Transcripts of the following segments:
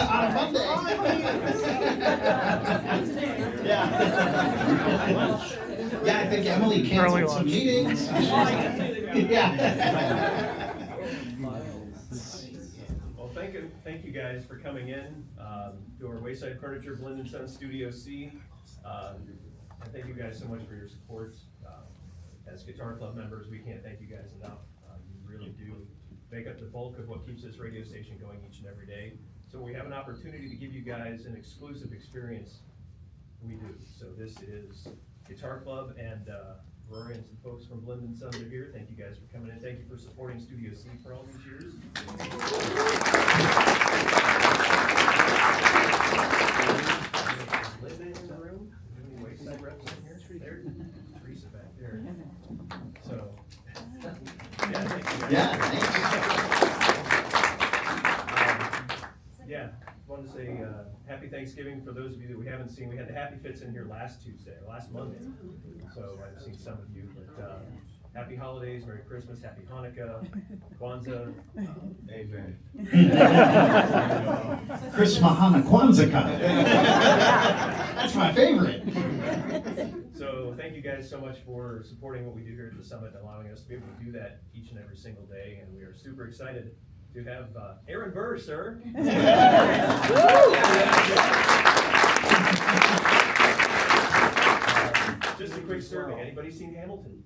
On a Monday. Yeah. Yeah, I think Emily canceled some meetings. Yeah. Well, thank you guys for coming in to our Wayside Furniture Blend & Sons Studio C. And thank you guys so much for your support. As Guitar Club members, we can't thank you guys enough. You really do make up the bulk of what keeps this radio station going each and every day. So we have an opportunity to give you guys an exclusive experience. We do. So this is Guitar Club, and Rory and some folks from Blend & Sons are here. Thank you guys for coming in. Thank you for supporting Studio C for all these years. Linda in the room? Any Wayside reps in here? There, Teresa back there. So, yeah, thank you guys. Yeah, thank you. Yeah, wanted to say happy Thanksgiving for those of you that we haven't seen. We had the Happy Fits in here last Monday. So I've seen some of you, but happy holidays, Merry Christmas, Happy Hanukkah, Kwanzaa. Amen. Chris Mahana Kwanzaa. That's my favorite. So thank you guys so much for supporting what we do here at the Summit and allowing us to be able to do that each and every single day. And we are super excited to have Aaron Burr, sir. Just a quick survey. Anybody seen Hamilton?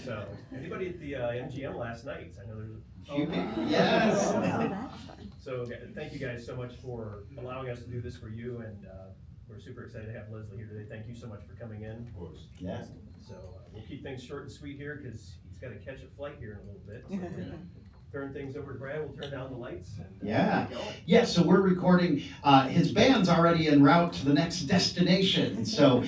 So, anybody at the MGM last night? I know there's a few people. Yes. So, thank you guys so much for allowing us to do this for you, and we're super excited to have Leslie here today. Tend you so much for coming in. Of course. Yes. So, we'll keep things short and sweet here because he's got to catch a flight here in a little bit. So we're gonna turn things over to Brad. We'll turn down the lights. And, Yeah. Yeah, so we're recording, his band's already en route to the next destination. So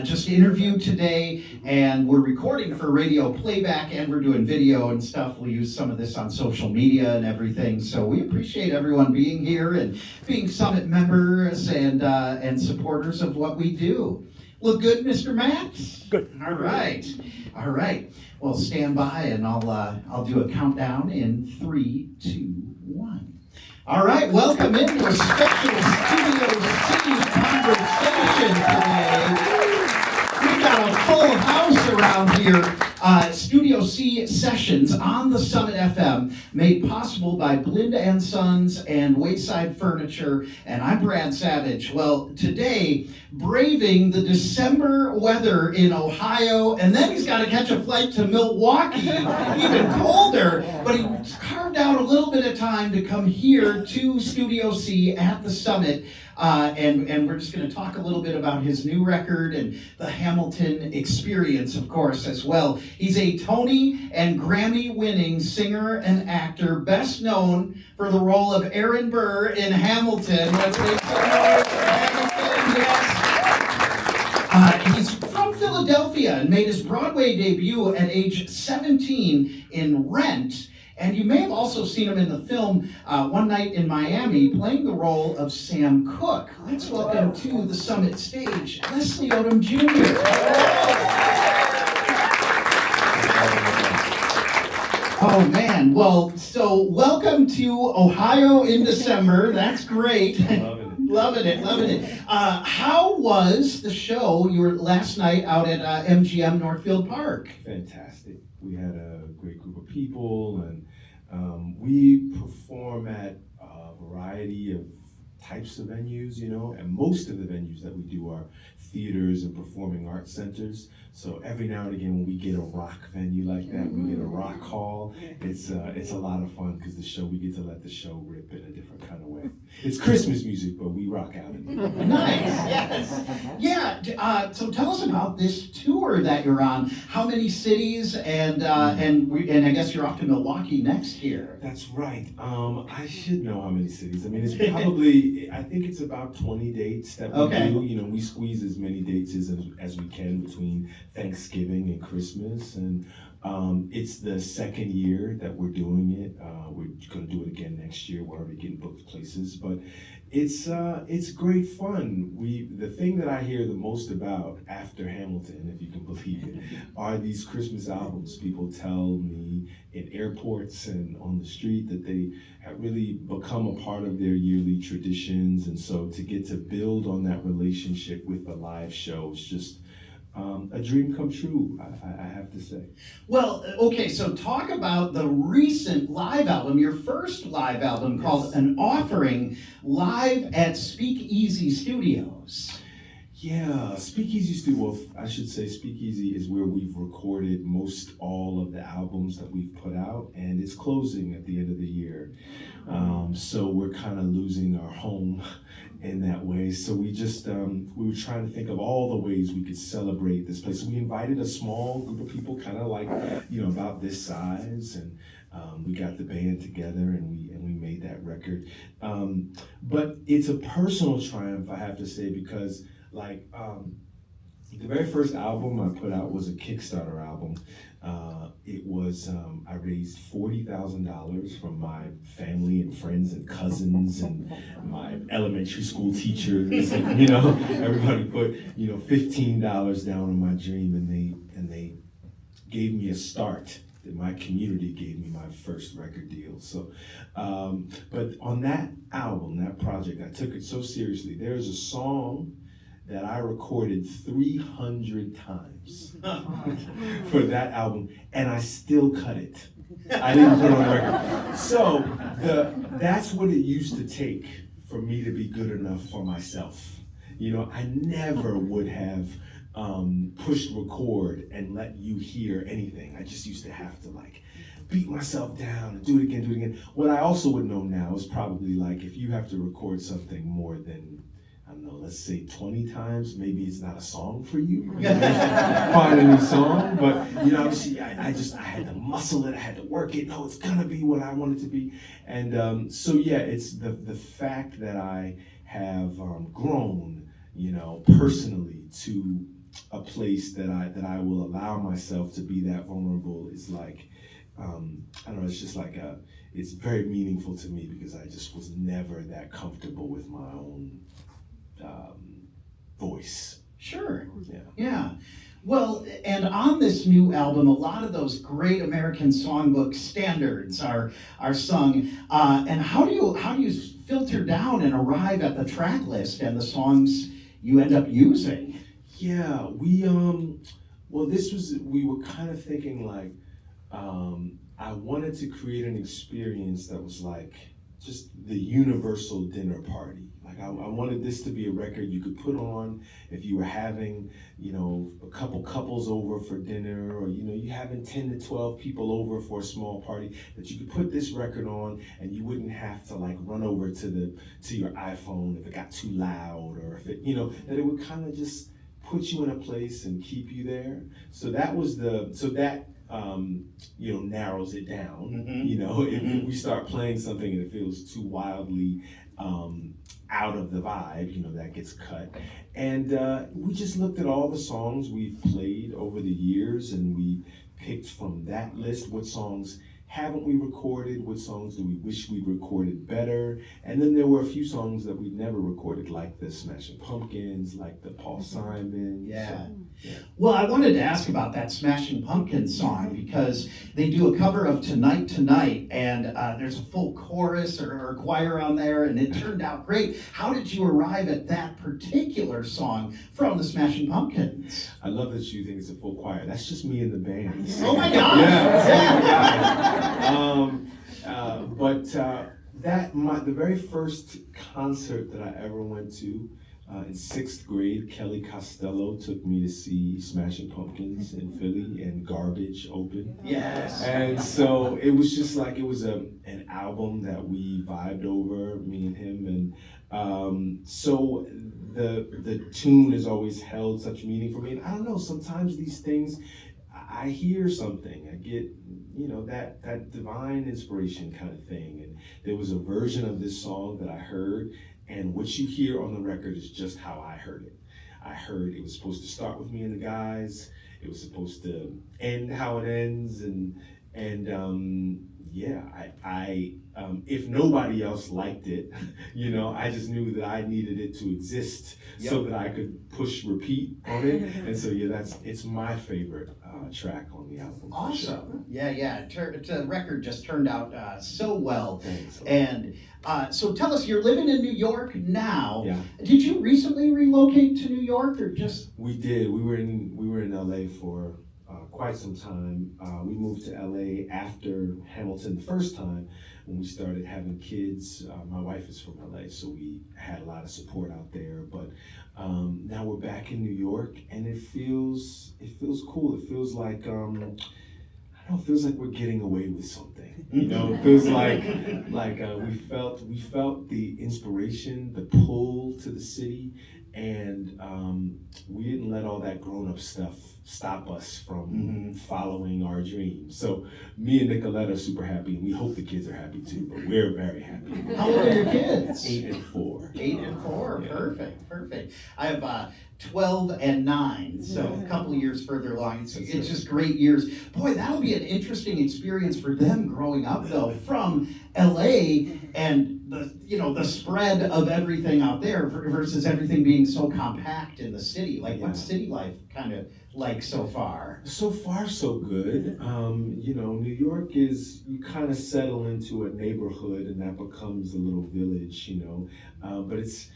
just interviewed today, and we're recording for radio playback, and we're doing video and stuff. We'll use some of this on social media and everything. So we appreciate everyone being here and being Summit members and supporters of what we do. Look good, Mr. Max? Good. All right. All right. Well, stand by, and I'll do a countdown in 3, 2, 1. All right. Welcome into a special Studio C conversation today. We've got a full house around here. Studio C sessions on the Summit FM, made possible by Blend & Sons and Wayside Furniture, and I'm Brad Savage. Well, today, braving the December weather in Ohio, and then he's got to catch a flight to Milwaukee, even colder, but he carved out a little bit of time to come here to Studio C at the Summit. And we're just going to talk a little bit about his new record and the Hamilton experience, of course, as well. He's a Tony and Grammy-winning singer and actor, best known for the role of Aaron Burr in Hamilton. Let's make some noise for Hamilton, yes. He's from Philadelphia and made his Broadway debut at age 17 in Rent. And you may have also seen him in the film One Night in Miami, playing the role of Sam Cooke. Let's welcome to the Summit stage, Leslie Odom Jr. Oh man, well, so welcome to Ohio in December. That's great. Loving it. How was the show you were last night out at MGM Northfield Park? Fantastic. We had a great group of people, and we perform at a variety of types of venues, and most of the venues that we do are theaters and performing arts centers. So every now and again when we get a rock venue like that, we get a rock hall, it's a lot of fun because we get to let the show rip in a different kind of way. It's Christmas music, but we rock out in it. Nice, yes. Yeah, so tell us about this tour that you're on. How many cities, and I guess you're off to Milwaukee next year. That's right. I should know how many cities. I mean, it's probably, I think it's about 20 dates that we do. We squeeze as many dates as we can between Thanksgiving and Christmas, and It's the second year that we're doing it. We're going to do it again next year. We're already getting booked places, but it's great fun. The thing that I hear the most about after Hamilton, if you can believe it, are these Christmas albums. People tell me in airports and on the street that they have really become a part of their yearly traditions, and so to get to build on that relationship with the live show is just a dream come true, I have to say. Well, okay, so talk about the recent live album, your first live album called An Offering, live at Speakeasy Studios. Yeah, Speakeasy Studio, well, I should say Speakeasy is where we've recorded most all of the albums that we've put out, and it's closing at the end of the year. So we're kind of losing our home in that way. So we just, we were trying to think of all the ways we could celebrate this place. We invited a small group of people, kind of like, about this size, and we got the band together and we made that record. But it's a personal triumph, I have to say, because the very first album I put out was a Kickstarter album. It was, I raised $40,000 from my family and friends and cousins and my elementary school teachers. And, everybody put, $15 down on my dream, and they gave me a start. My community gave me my first record deal. So, but on that album, that project, I took it so seriously. There's a song that I recorded 300 times for that album, and I still cut it. I didn't put it on the record. So that's what it used to take for me to be good enough for myself. I never would have pushed record and let you hear anything. I just used to have to beat myself down and do it again. What I also would know now is probably if you have to record something more than, I don't know, let's say 20 times, maybe it's not a song for you. Find a new song, but obviously I had to muscle it, I had to work it. No, it's gonna be what I want it to be. And so yeah, it's the fact that I have grown, personally to a place that I will allow myself to be that vulnerable is I don't know, it's just it's very meaningful to me because I just was never that comfortable with my own voice. Sure. Yeah. Yeah. Well, and on this new album, a lot of those great American songbook standards are sung. And how do you filter down and arrive at the track list and the songs you end up using? Yeah, we were kind of thinking I wanted to create an experience that was just the universal dinner party. I wanted this to be a record you could put on if you were having, a couple couples over for dinner, or, you having 10 to 12 people over for a small party, that you could put this record on and you wouldn't have to run over to your iPhone if it got too loud, or if it, that it would kind of just put you in a place and keep you there. So that was narrows it down. Mm-hmm. If we start playing something and it feels too wildly out of the vibe, that gets cut. And we just looked at all the songs we've played over the years, and we picked from that list what songs haven't we recorded, what songs do we wish we'd recorded better, and then there were a few songs that we'd never recorded, like the Smashing Pumpkins, like the Paul Simon. Yeah. So, yeah. Well, I wanted to ask about that Smashing Pumpkins song because they do a cover of Tonight Tonight, and there's a full chorus or choir on there, and it turned out great. How did you arrive at that particular song from the Smashing Pumpkins? I love that you think it's a full choir. That's just me and the band. Oh my God! Yeah. The very first concert that I ever went to in 6th grade, Kelly Costello took me to see Smashing Pumpkins in Philly, and Garbage opened. Yes. And so it was just it was an album that we vibed over, me and him, and so the tune has always held such meaning for me. And I don't know, sometimes these things, I hear something, I get, that divine inspiration kind of thing. And there was a version of this song that I heard, and what you hear on the record is just how I heard it. I heard it was supposed to start with me and the guys. it was supposed to end how it ends, and yeah, I if nobody else liked it, you know, I just knew that I needed it to exist so that I could push repeat on it, and so yeah, it's my favorite track on the album. Awesome. Yeah. The record just turned out so well. Thanks. And so tell us, you're living in New York now. Yeah. Did you recently relocate to New York, or just? We did. We were in LA for quite some time. We moved to LA after Hamilton the first time when we started having kids. My wife is from LA, so we had a lot of support out there. But now we're back in New York, and it feels cool. It feels like I don't know. It feels like we're getting away with something. You know, it feels like we felt the inspiration, the pull to the city, and we didn't let all that grown-up stuff stop us from following our dreams. So me and Nicolette are super happy, and we hope the kids are happy too, but we're very happy. How old are your kids? 8 and 4. 8 and 4, Yeah. Perfect. I have 12 and 9, so a couple of years further along. It's just great years. Boy, that'll be an interesting experience for them growing up, though, from LA and the spread of everything out there versus everything being so compact in the city. Like, what's city life kind of like so far? So far, so good. New York is, you kind of settle into a neighborhood, and that becomes a little village, but it's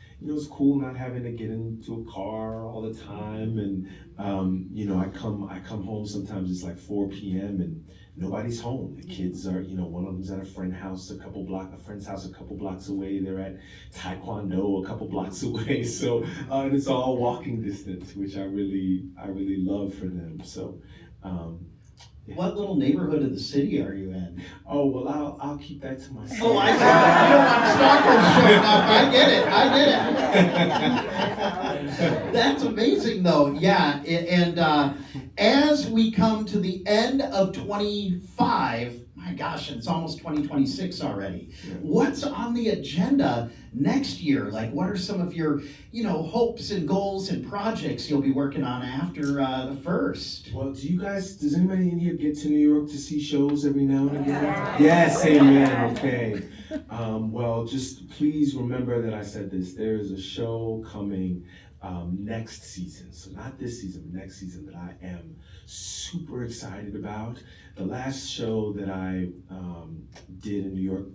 cool not having to get into a car all the time, and I come home sometimes. It's like 4 p.m. and nobody's home. The kids are, one of them's at a friend's house a couple blocks away. They're at Taekwondo a couple blocks away. So and it's all walking distance, which I really love for them. So. Yeah. What little neighborhood of the city are you in? Oh, well, I'll keep that to myself. Oh, I don't want stalkers showing up. I get it. That's amazing, though. Yeah, and as we come to the end of 25, my gosh, it's almost 2026 already. Yeah. What's on the agenda next year? Like, what are some of your, hopes and goals and projects you'll be working on after the first? Well, does anybody in here get to New York to see shows every now and again? Yes, amen, okay. Well, just please remember that I said this. There is a show coming next season. So not this season, but next season, that I am super excited about. The last show that I did in New York,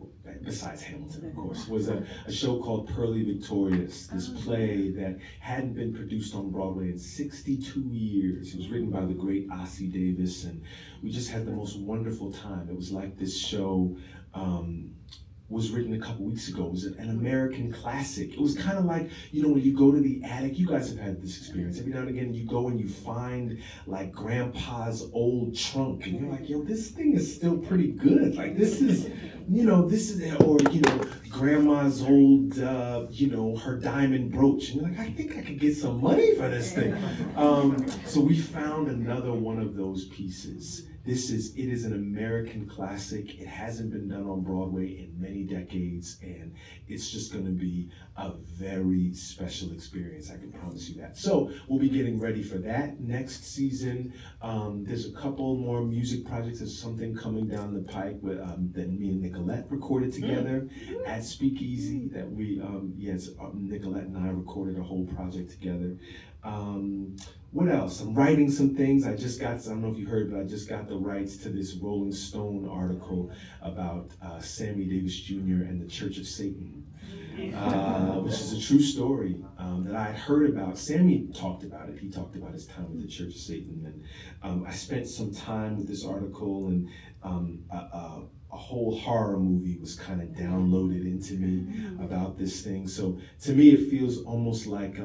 besides Hamilton, of course, was a show called Pearly Victorious, this play that hadn't been produced on Broadway in 62 years. It was written by the great Ossie Davis, and we just had the most wonderful time. It was like this show was written a couple weeks ago. It was an American classic. It was kind of like, when you go to the attic, you guys have had this experience. Every now and again, you go and you find like grandpa's old trunk, and you're like, yo, this thing is still pretty good. Like, this is, or, grandma's old, her diamond brooch. And you're like, I think I could get some money for this thing. So we found another one of those pieces. It is an American classic. It hasn't been done on Broadway in many decades, and it's just going to be a very special experience. I can promise you that. So we'll be getting ready for that next season. There's a couple more music projects. There's something coming down the pike that me and Nicolette recorded together at Speakeasy. That Nicolette and I recorded a whole project together. What else? I'm writing some things. I don't know if you heard, but I just got the rights to this Rolling Stone article about Sammy Davis Jr. and the Church of Satan, which is a true story that I had heard about. Sammy talked about it. He talked about his time with the Church of Satan. And I spent some time with this article, and a whole horror movie was kind of downloaded into me about this thing. So to me, it feels almost like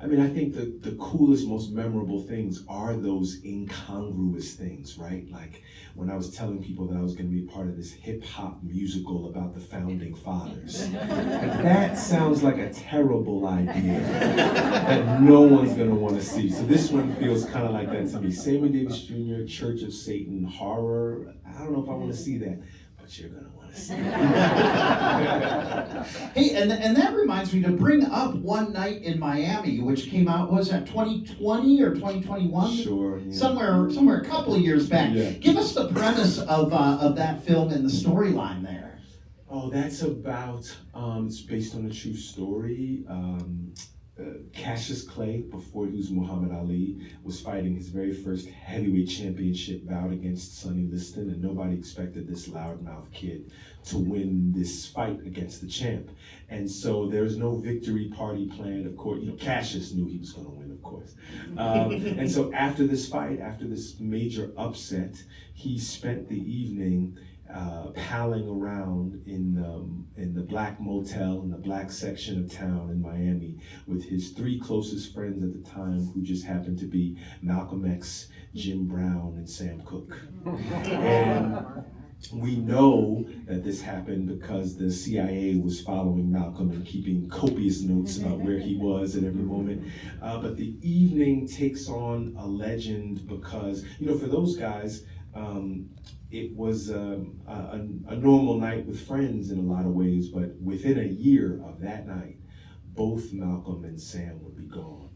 I think the coolest, most memorable things are those incongruous things, right? Like when I was telling people that I was going to be part of this hip hop musical about the founding fathers. That sounds like a terrible idea that no one's going to want to see. So this one feels kind of like that to me. Sammy Davis Jr., Church of Satan, horror. I don't know if I want to see that. But what you're gonna want to see. Hey, and that reminds me to bring up One Night in Miami, which came out, was that 2020 or 2021? Sure. Yeah. Somewhere a couple of years back. Yeah. Give us the premise of that film and the storyline there. Oh, that's about, it's based on a true story. Cassius Clay, before he was Muhammad Ali, was fighting his very first heavyweight championship bout against Sonny Liston, and nobody expected this loudmouth kid to win this fight against the champ. And so there's no victory party planned. Of course, Cassius knew he was going to win, of course. And so after this fight, after this major upset, he spent the evening palling around in the black motel in the black section of town in Miami with his three closest friends at the time, who just happened to be Malcolm X, Jim Brown, and Sam Cooke. And we know that this happened because the CIA was following Malcolm and keeping copious notes about where he was at every moment. But the evening takes on a legend because, for those guys, it was a normal night with friends in a lot of ways, but within a year of that night, both Malcolm and Sam would be gone.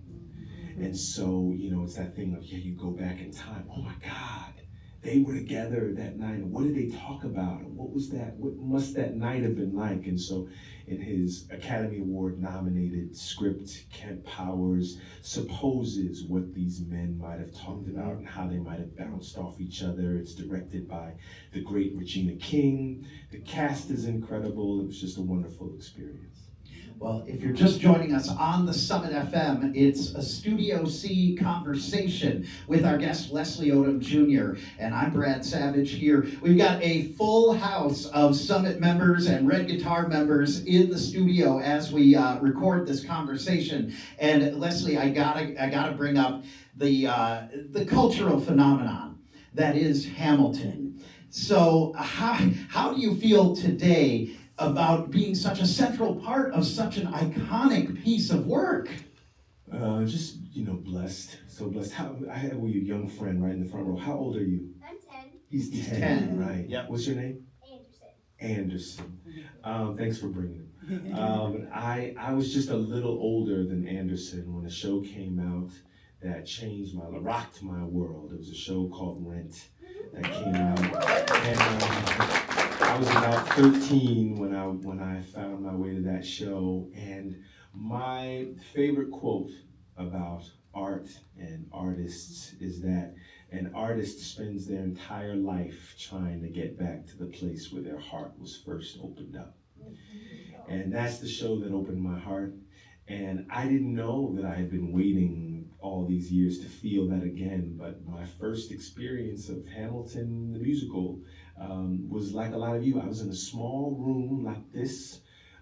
And so, it's that thing of, you go back in time, oh my God, they were together that night. What did they talk about? What was that? What must that night have been like? And so in his Academy Award nominated script, Kent Powers supposes what these men might have talked about and how they might have bounced off each other. It's directed by the great Regina King. The cast is incredible. It was just a wonderful experience. Well, if you're just joining us on the Summit FM, it's a Studio C conversation with our guest, Leslie Odom Jr., and I'm Brad Savage here. We've got a full house of Summit members and Red Guitar members in the studio as we record this conversation. And Leslie, I gotta bring up the cultural phenomenon that is Hamilton. So how do you feel today about being such a central part of such an iconic piece of work? Just, blessed. So blessed. I have a young friend right in the front row. How old are you? I'm 10. He's 10, 10. right? Yep. What's your name? Anderson. Thanks for bringing him. I was just a little older than Anderson when a show came out that rocked my world. It was a show called Rent that came out. And I was about 13 when I found my way to that show, and my favorite quote about art and artists is that an artist spends their entire life trying to get back to the place where their heart was first opened up. And that's the show that opened my heart, and I didn't know that I had been waiting all these years to feel that again, but my first experience of Hamilton the musical was like a lot of you. I was in a small room like this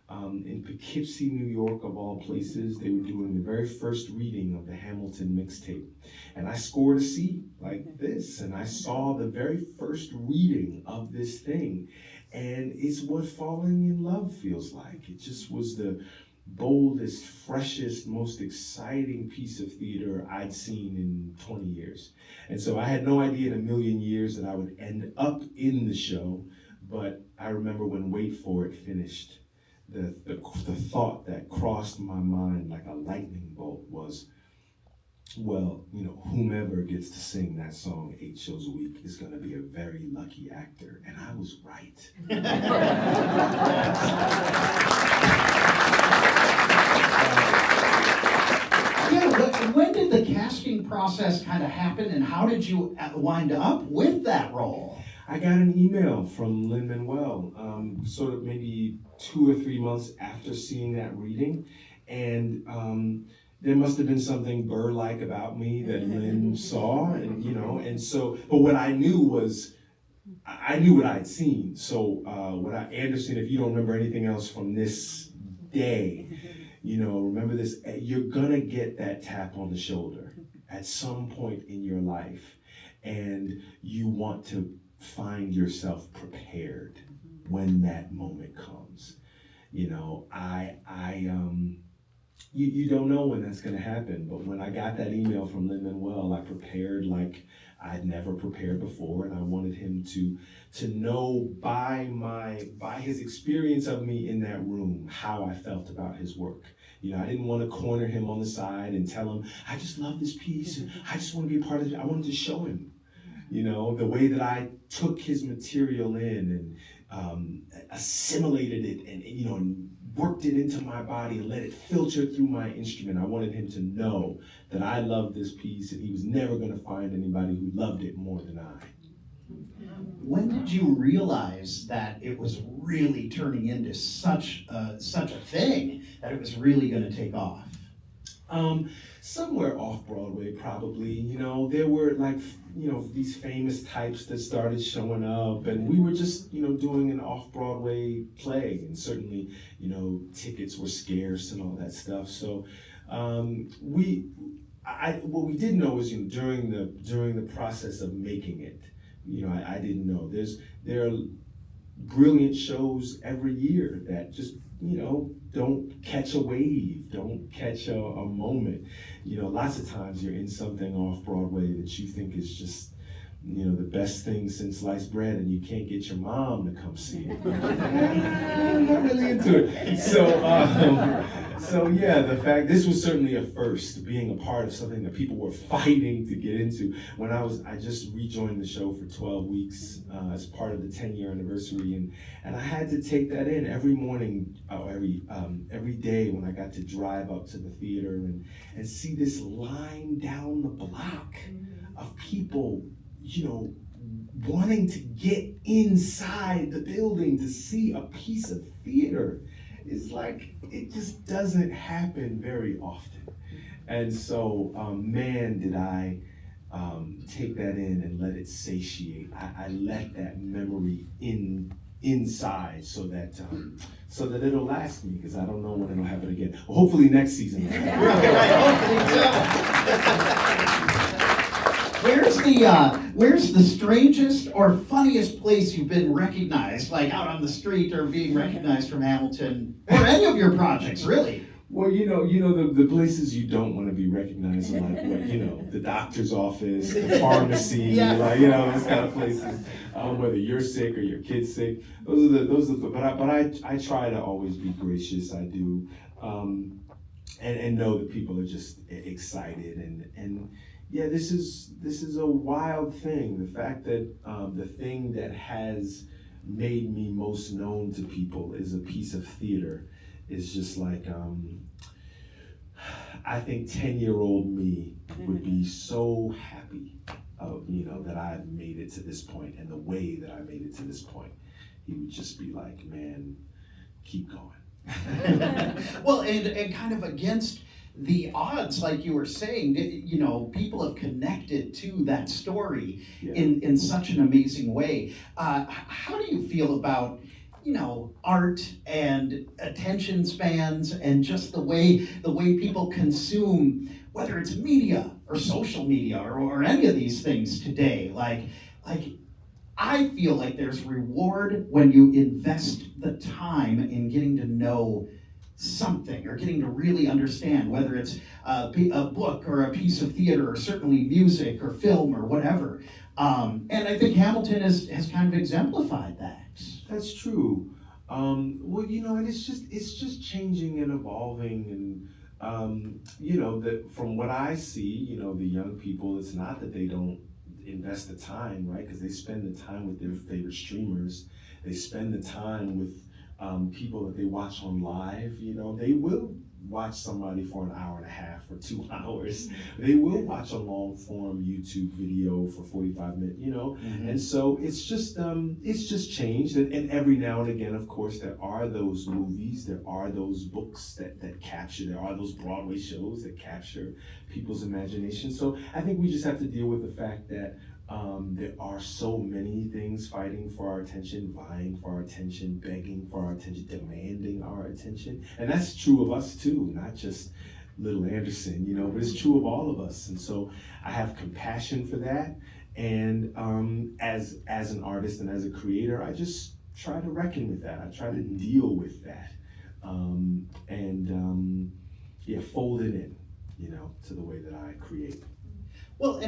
in Poughkeepsie, New York, of all places. They were doing the very first reading of the Hamilton mixtape. And I scored a seat like this, and I saw the very first reading of this thing. And it's what falling in love feels like. It just was the boldest, freshest, most exciting piece of theater I'd seen in 20 years. And so I had no idea in a million years that I would end up in the show, but I remember when Wait For It finished, the thought that crossed my mind like a lightning bolt was, well, whomever gets to sing that song 8 shows a week is going to be a very lucky actor. And I was right. When did the casting process kind of happen, and how did you wind up with that role? I got an email from Lin-Manuel, sort of maybe 2 or 3 months after seeing that reading, and there must have been something Burr-like about me that Lin saw, and so, but what I knew was, I knew what I'd seen. So Anderson, if you don't remember anything else from this day, remember this, you're gonna get that tap on the shoulder at some point in your life, and you want to find yourself prepared when that moment comes. You don't know when that's gonna happen, but when I got that email from Lin-Manuel, I prepared like I'd never prepared before, and I wanted him to know by his experience of me in that room how I felt about his work. I didn't want to corner him on the side and tell him, I just love this piece, and I just want to be a part of it. I wanted to show him, the way that I took his material in and assimilated it and worked it into my body and let it filter through my instrument. I wanted him to know that I loved this piece and he was never going to find anybody who loved it more than I. When did you realize that it was really turning into such a thing that it was really going to take off? Somewhere off Broadway, probably. There were these famous types that started showing up, and we were just, doing an off-Broadway play, and certainly, tickets were scarce and all that stuff. So, what we did know is, during the process of making it, I didn't know. There are brilliant shows every year that just, don't catch a wave, don't catch a moment. Lots of times you're in something off Broadway that you think is just, the best thing since sliced bread, and you can't get your mom to come see it. I'm not really into it. So yeah, this was certainly a first, being a part of something that people were fighting to get into. When I just rejoined the show for 12 weeks as part of the 10-year anniversary, and I had to take that in every morning, every day when I got to drive up to the theater and see this line down the block of people, wanting to get inside the building to see a piece of theater. It's like, it just doesn't happen very often. And so, man, did I take that in and let it satiate. I let that memory inside so that it'll last me, because I don't know when it'll happen again. Well, hopefully next season. Where's the strangest or funniest place you've been recognized, like out on the street or being recognized from Hamilton, or any of your projects, really? Well, the places you don't want to be recognized are like, the doctor's office, the pharmacy, those kind of places. Whether you're sick or your kid's sick, but I try to always be gracious. I do, and know that people are just excited and. Yeah, this is a wild thing. The fact that the thing that has made me most known to people is a piece of theater is just like, I think 10-year-old me would be so happy, that I've made it to this point and the way that I made it to this point. He would just be like, man, keep going. Well, and kind of against the odds, like you were saying, people have connected to that story in such an amazing way. How do you feel about, art and attention spans and just the way people consume, whether it's media or social media or any of these things today? Like I feel like there's reward when you invest the time in getting to know something or getting to really understand, whether it's a book or a piece of theater or certainly music or film or whatever. And I think Hamilton has kind of exemplified that. That's true. Well, and it's just changing and evolving, and that from what I see, the young people, it's not that they don't invest the time, right? Because they spend the time with their favorite streamers. They spend the time with people that they watch on live. They will watch somebody for an hour and a half or 2 hours. They will watch a long form YouTube video for 45 minutes, And so it's just changed. And every now and again, of course, there are those movies, there are those books that capture, there are those Broadway shows that capture people's imagination. So I think we just have to deal with the fact that there are so many things fighting for our attention, vying for our attention, begging for our attention, demanding our attention. And that's true of us too, not just little Anderson, but it's true of all of us. And so I have compassion for that. And as an artist and as a creator, I just try to reckon with that. I try to deal with that. Fold it in, to the way that I create. Well,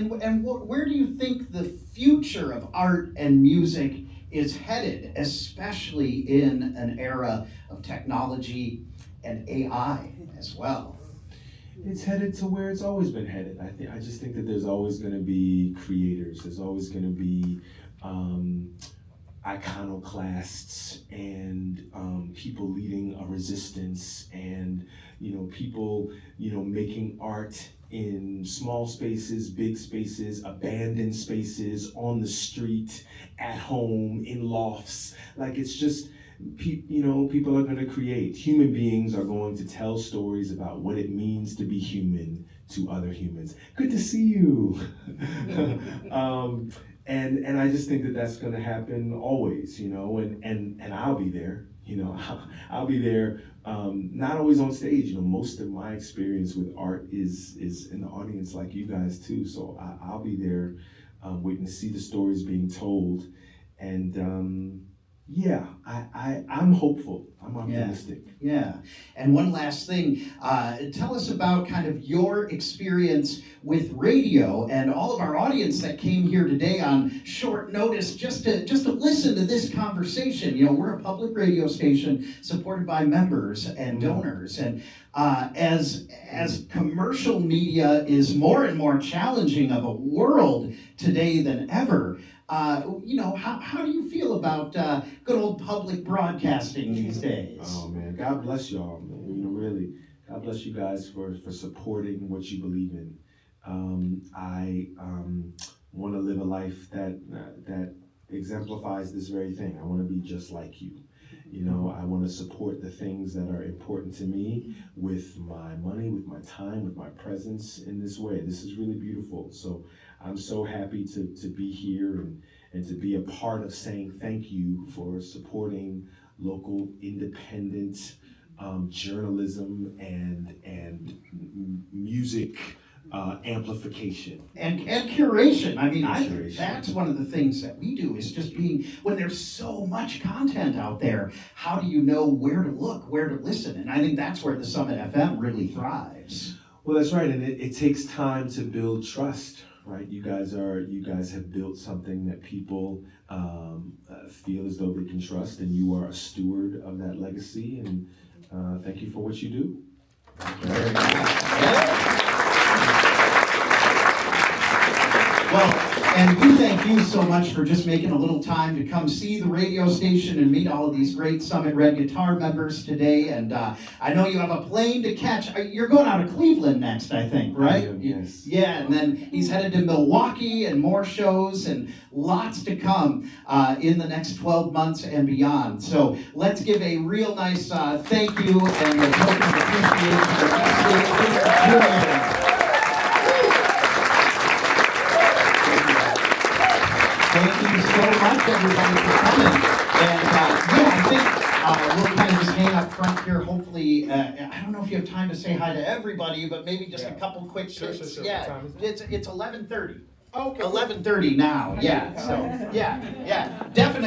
where do you think the future of art and music is headed, especially in an era of technology and AI as well? It's headed to where it's always been headed. I just think that there's always going to be creators. There's always going to be iconoclasts and people leading a resistance, and people making art in small spaces, big spaces, abandoned spaces, on the street, at home, in lofts. Like, it's just, people are going to create. Human beings are going to tell stories about what it means to be human to other humans. Good to see you. And I just think that that's going to happen always, and I'll be there. I'll be there. Not always on stage. Most of my experience with art is in the audience, like you guys too. So I'll be there, waiting to see the stories being told, and yeah, I'm hopeful. I'm optimistic. Yeah. And one last thing, tell us about kind of your experience with radio and all of our audience that came here today on short notice just to listen to this conversation. We're a public radio station supported by members and donors, and as commercial media is more and more challenging of a world today than ever, how do you feel about good old public broadcasting these days? Oh man, God bless y'all, man. Really, God bless you guys for supporting what you believe in. I want to live a life that exemplifies this very thing. I want to be just like you. I want to support the things that are important to me with my money, with my time, with my presence in this way. This is really beautiful. So I'm so happy to be here and to be a part of saying thank you for supporting local independent journalism and music amplification. And curation. I mean, Curation. that's one of the things that we do, is just when there's so much content out there, how do you know where to look, where to listen? And I think that's where the Summit FM really thrives. Well, that's right, and it takes time to build trust, right? You guys have built something that people feel as though they can trust, and you are a steward of that legacy, and thank you for what you do. Very nice. Well, and we thank you so much for just making a little time to come see the radio station and meet all of these great Summit Red Guitar members today. And I know you have a plane to catch. You're going out of Cleveland next, I think, right? I am, yes. Yeah, and then he's headed to Milwaukee and more shows and lots to come in the next 12 months and beyond. So let's give a real nice thank you and a token of appreciation for Thank you so much, everybody, for coming. And I think we'll kind of just hang up front here. Hopefully, I don't know if you have time to say hi to everybody, but maybe just a couple quick tips. Sure. Yeah, What time is it? it's 11:30. Okay. 11:30 now. Yeah. So yeah, definitely.